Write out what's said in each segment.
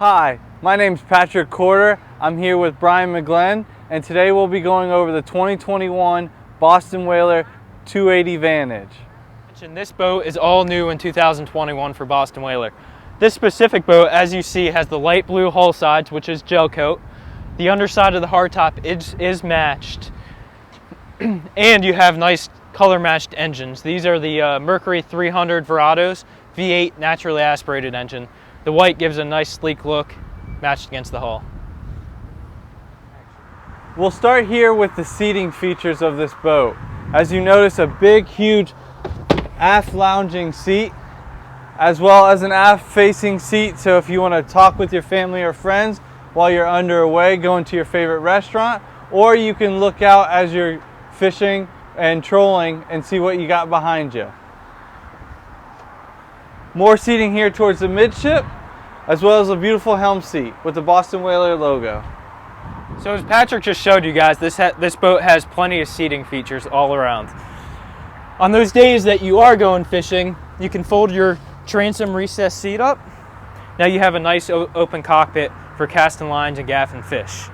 Hi, my name's Patrick Corder. I'm here with Brian McGlenn, and today we'll be going over the 2021 Boston Whaler 280 Vantage. This boat is all new in 2021 for Boston Whaler. This specific boat, as you see, has the light blue hull sides, which is gel coat. The underside of the hardtop is matched, and you have nice color matched engines. These are the Mercury 300 Verados V8 naturally aspirated engine. The white gives a nice sleek look matched against the hull. We'll start here with the seating features of this boat. As you notice, a big, huge aft lounging seat, as well as an aft facing seat, so if you want to talk with your family or friends while you're underway going to your favorite restaurant, or you can look out as you're fishing and trolling and see what you got behind you. More seating here towards the midship, as well as a beautiful helm seat with the Boston Whaler logo. So as Patrick just showed you guys, this boat has plenty of seating features all around. On those days that you are going fishing, you can fold your transom recessed seat up. Now you have a nice open cockpit for casting lines and gaffing fish.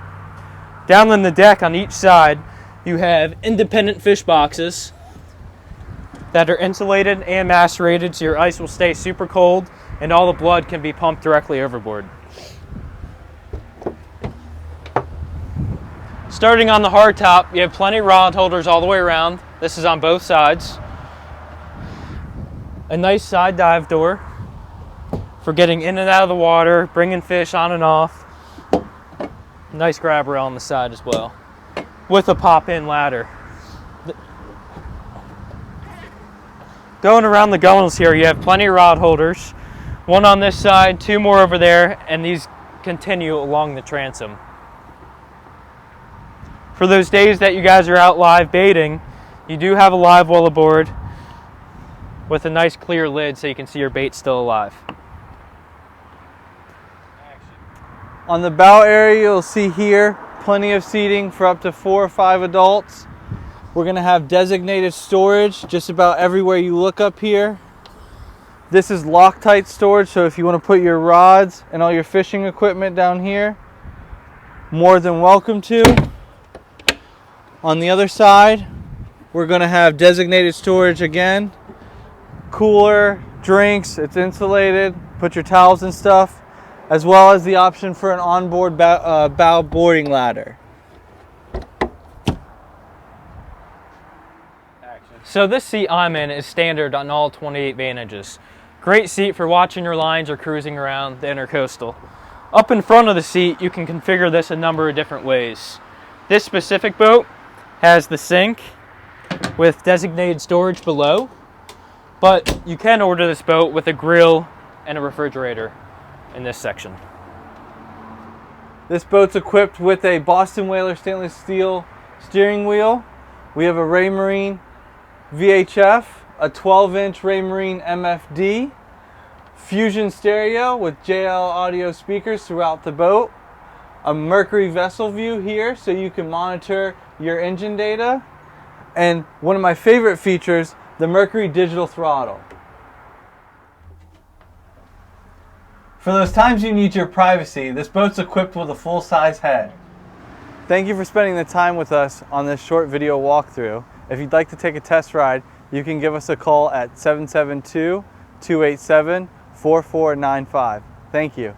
Down on the deck on each side, you have independent fish boxes that are insulated and macerated, so your ice will stay super cold and all the blood can be pumped directly overboard. Starting on the hardtop, you have plenty of rod holders all the way around. This is on both sides. A nice side dive door for getting in and out of the water, bringing fish on and off. Nice grab rail on the side as well, with a pop-in ladder. Going around the gunnels here, you have plenty of rod holders. One on this side, two more over there, and these continue along the transom. For those days that you guys are out live baiting, you do have a live well aboard with a nice clear lid so you can see your bait still alive. On the bow area, you'll see here plenty of seating for up to 4 or 5 adults. We're going to have designated storage just about everywhere you look up here. This is Loctite storage, so if you want to put your rods and all your fishing equipment down here, more than welcome to. On the other side, we're going to have designated storage again. Cooler, drinks, it's insulated, put your towels and stuff, as well as the option for an onboard bow boarding ladder. So this seat I'm in is standard on all 28 Vantages. Great seat for watching your lines or cruising around the intercoastal. Up in front of the seat, you can configure this a number of different ways. This specific boat has the sink with designated storage below, but you can order this boat with a grill and a refrigerator in this section. This boat's equipped with a Boston Whaler stainless steel steering wheel. We have a Raymarine VHF, a 12-inch Raymarine MFD, Fusion stereo with JL audio speakers throughout the boat, a Mercury vessel view here so you can monitor your engine data, and one of my favorite features, the Mercury digital throttle. For those times you need your privacy, this boat's equipped with a full-size head. Thank you for spending the time with us on this short video walkthrough. If you'd like to take a test ride, you can give us a call at 772-287-4495. Thank you.